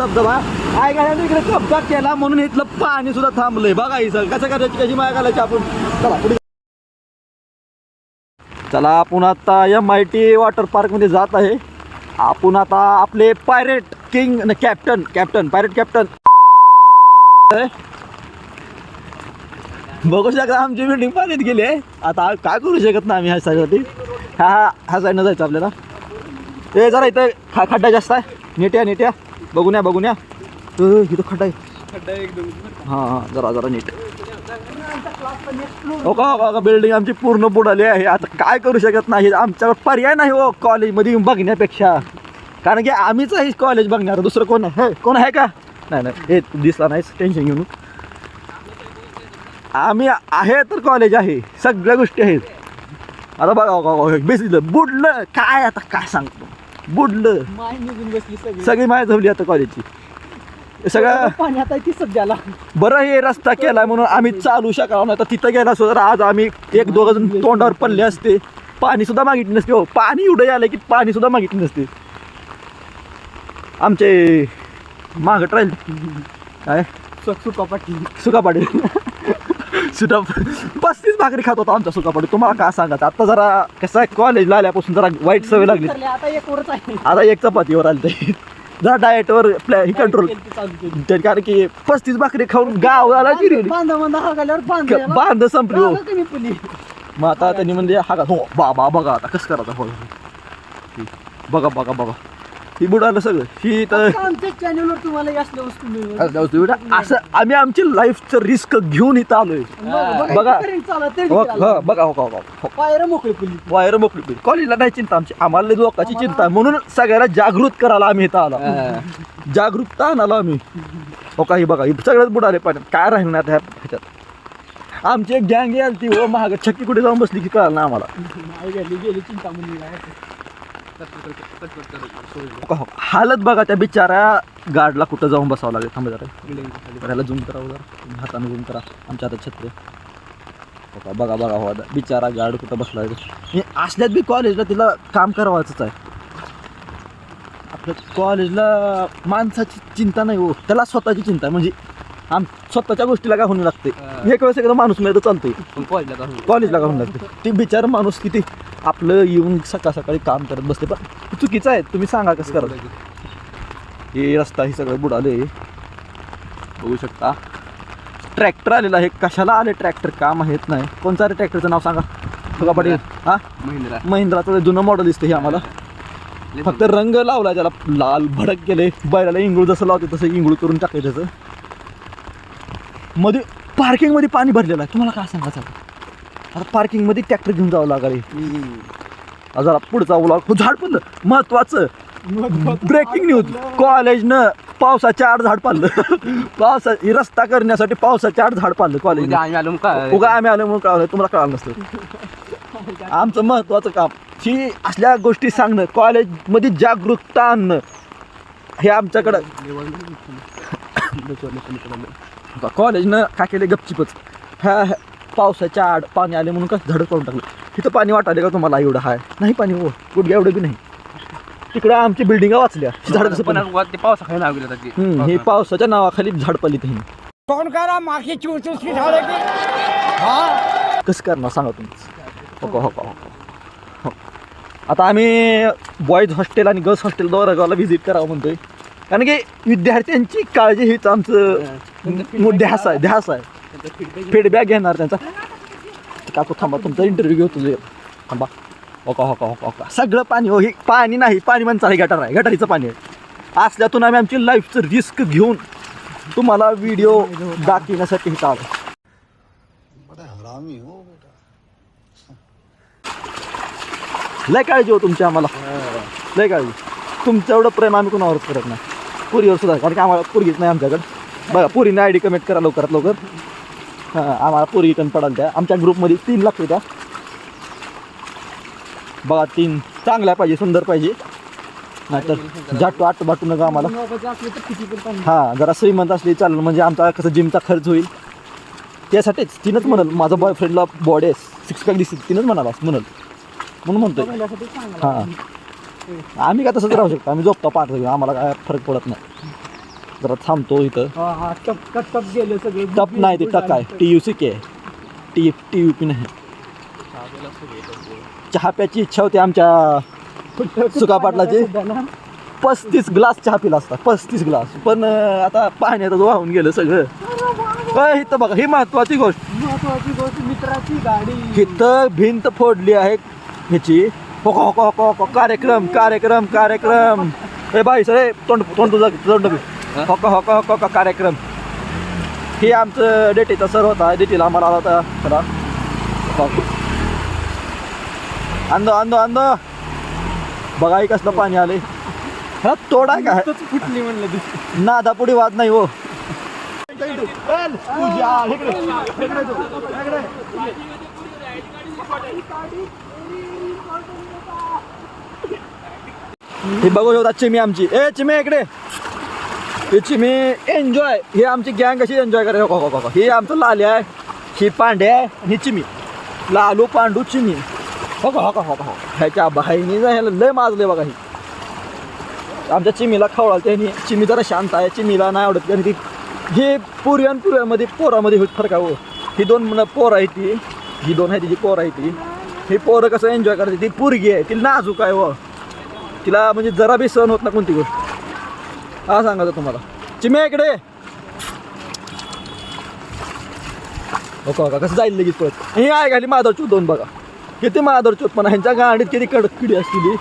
धबधबा आहे का इकडे कब्जा केला म्हणून इथलं पाणी सुद्धा थांबलंय. बघा ही सर कसं करायची कशी माया घालायची आपण. चला पुढे चला. आपण आता MIT वॉटर पार्क मध्ये जात आहे. आपण आता आपले pirate king captain pirate captain बघू शकता आमची बिल्डिंग पाण्यात गेली आहे. आता काय करू शकत नाही आम्ही ह्या साईडसाठी. ह्या साईडनं जायचं आपल्याला. ते जरा इथं खड्डा जास्त आहे. नीट या बघून या इथं खड्डा आहे एकदम. हां जरा नीट. हो का बिल्डिंग आमची पूर्ण बुडाली आहे. आता काय करू शकत नाही. आमच्याकडे पर्याय नाही हो कॉलेजमध्ये बघण्यापेक्षा. कारण की आम्हीच आहे कॉलेज बघणार. दुसरं कोण आहे का? नाही हे दिसला नाही. टेन्शन घेऊन आम्ही आहे तर कॉलेज आहे. सगळ्या गोष्टी आहेत. आता बघा बेसिकलं बुडलं काय. आता काय सांगतो बुडलं. सगळी माय झवली आता कॉलेजची. सगळं पाणी आता ती सध्याला. बरं हे रस्ता केला म्हणून आम्ही चालू शकलो नाही. तर तिथं गेला असतो तर आज आम्ही एक दोघं जण तोंडावर पडले असते. पाणी सुद्धा मागितले नसते हो. पाणी एवढं आलं की पाणी सुद्धा मागितले नसते. आमचे मागत राहील काय सुकापाटी 35 भाकरी खात होता आमचा सुकापाटी. तुम्हाला काय सांगायचं. आता जरा कसं आहे कॉलेजला आल्यापासून जरा वाईट सवय लागली. आता एक चपातीवर आली ते जरा डाएटवर कंट्रोल. कारण की 35 भाकरी खाऊन गावाला बांध संपली हो. मग आता त्यांनी म्हणजे हा हो बाबा बघा आता कसं करायचं. हो बघा ही बुडालं सगळं. ही तर तुम्हाला असं आम्ही आमची लाईफचं रिस्क घेऊन इथं आलोय. बघा वायर मोकळी कॉलेजला नाही चिंता आमची. आम्हाला लोकांची चिंता आहे म्हणून सगळ्याला जागृत करायला आम्ही इथं आलो. जागरूकता आणाला आम्ही. हो का ही बघा ही सगळ्यात बुडाले पाण्यात. काय राहणार ह्याच्यात. आमची एक गँग आली ती व महाग छक्की कुठे जाऊन बसली की कळालं ना आम्हाला. हालत बघा त्या बिचाऱ्या गाडला कुठं जाऊन बसावं लागेल. थांबा जरा ह्याला झूम करा जरा हाताने झूम करा. आमच्या हातात छत्री बघा हो बिचारा गाड कुठं बसला आहे. असल्यात बी कॉलेजला तिला काम करावायचंच आहे. आपल्या कॉलेजला माणसाची चिंता नाही हो. त्याला स्वतःची चिंता म्हणजे स्वतःच्या गोष्टीला काय होणं लागते. एक वेळेस एकदा माणूस मिळतं चालतंय. कॉलेजला का होणं लागते. ते बिचारा माणूस किती आपलं येऊन सकाळी काम करत बसते. पण चुकीचं आहे. तुम्ही सांगा कसं करत. हे रस्ता हे सगळं बुडाले बघू शकता. ट्रॅक्टर आलेला आहे. कशाला आले ट्रॅक्टर का माहीत नाही. कोणतं ट्रॅक्टरचं नाव सांगा. बघा पाटील. महिंद्राचं जुनं मॉडेल दिसतं हे आम्हाला. फक्त रंग लावला त्याला लाल भडक केले. बैलाला इंगूळ जसं लावते तसं इंगूळ करून टाकले. त्याचं मध्ये पार्किंगमध्ये पाणी भरलेलं आहे. तुम्हाला काय सांगायचं. आता पार्किंगमध्ये ट्रॅक्टर घेऊन जावं लागेल. जरा पुढचा व्लॉग. झाड पडलं महत्वाचं ब्रेकिंग न्यूज. कॉलेजनं पावसाच्या आड झाड पाडलं. रस्ता करण्यासाठी पावसाच्या आड झाड पाडलं कॉलेज. आम्ही आलो म्हणून कळलं. तुम्हाला कळालं नसतं. आमचं महत्वाचं काम ही असल्या गोष्टी सांगणं. कॉलेजमध्ये जागरूकता आणणं हे आमच्याकडं. कॉलेजनं काय केले गपचिपच. ह्या पावसाच्या आड पाणी आले म्हणून का झाडं पाडून टाकलं. तिथं पाणी वाटाले का तुम्हाला एवढं आहे नाही पाणी हो. गुडघ्या एवढं बी नाही. तिकडे आमची बिल्डिंग वाचल्या. झाड कसं पण पावसाखाली नाव गेलं. हे पावसाच्या नावाखाली झाड पडली त्यांनी. कोण करा माखी चूची झाडे कसं करणार सांगा तुम्ही. हो आता आम्ही बॉईज हॉस्टेल आणि गर्ल्स हॉस्टेल दोरगावला व्हिजिट करावं म्हणतोय. कारण की विद्यार्थ्यांची काळजी हीच आमचं ध्यास आहे. फीडबॅक घेणार त्यांचा. काकू थांबा तुमचा इंटरव्ह्यू घेऊ तुझे. थांबा. हो का सगळं पाणी हो. हे पाणी नाही पाणी म्हणता हे गटार आहे. गटारीचं पाणी आहे. असल्यातून आम्ही आमची लाईफचं रिस्क घेऊन तुम्हाला व्हिडिओ दाखवण्यासाठी इथं आलो. लय काळजी हो तुमची आम्हाला. लय काळजी. तुमच्या एवढं प्रेम आम्ही कुणावरच करत नाही. पुरीवर सुद्धा. कारण की आम्हाला पुरीच नाही आमच्याकडे. बघा पुरीने ID कमेंट करा लवकरात लवकर. आम्हाला पुरी कमी पडाल. त्या आमच्या ग्रुपमध्ये 3 लागते त्या. बघा 3 चांगल्या पाहिजे सुंदर पाहिजे. नाहीतर जाटू आट बाटू नका आम्हाला. जरा श्रीमंत असली चालेल म्हणजे आमचा कसं जिमचा खर्च होईल. त्यासाठीच तिनंच म्हणल माझा बॉयफ्रेंडला बॉडी आहे 6 पॅक दिसते. तिनंच म्हणून म्हणतोय. आम्ही काय तसंच राहू शकतो. आम्ही झोपतो 5 आम्हाला काय फरक पडत नाही. जरा थांबतो इथं. हा टप गेलं सगळे. टप नाही ते टक आहे, TUCK आहे, TUP नाही. चहा प्याची इच्छा होती आमच्या सुका पाटलाची. 35 ग्लास चहा पिला असता, 35 ग्लास. पण आता पाण्यातच वाहून गेलं सगळं. इथं बघा, ही महत्वाची गोष्ट मित्राची गाडी. इथं भिंत फोडली आहे ह्याची. हो कार्यक्रम. ए बाई सर, तोंड कार्यक्रम. हे आमचं डेटीचा सर होता, डेटीला आम्हाला आला होता खरा. अंदो बघा हे कसलं पाणी आले. हा तोडा काय फुटली म्हणलं. नादापुढे वाद नाही हो. हे बघू शकता चिमी आमची. ए चिमी इकडे. हे चिमी एन्जॉय. ही आमची गँग कशी एन्जॉय करे. ही आमचं लाली आहे, ही पांडे आहे, ही चिमी. लालू पांडू चिमी. हो ह्याच्या बहिणी ह्याला लय माजले बघा. ही आमच्या चिमीला खवळाल त्यांनी. चिमी जरा शांत आहे, चिमीला नाही आवडत कारण ती हे पुऱ्यामध्ये पोरामध्ये फरक आहे हो. ही 2 पोरं आहे ती, ही 2 आहे तिची पोरं आहे ती. ही पोरं कसं एन्जॉय करते. ती पोरगी आहे, ती नाजूक आहे व तिला म्हणजे जरा बी सहन होत ना कोणती गोष्ट. हा सांगायचं तुम्हाला. चिमे इकडे. हो का कसं जाईल लगेच पळत. हे आहे खाली माधवचूत 2 बघा. किती माधवचूत पण ह्यांच्या गाडीत किती कडक किडी असतील.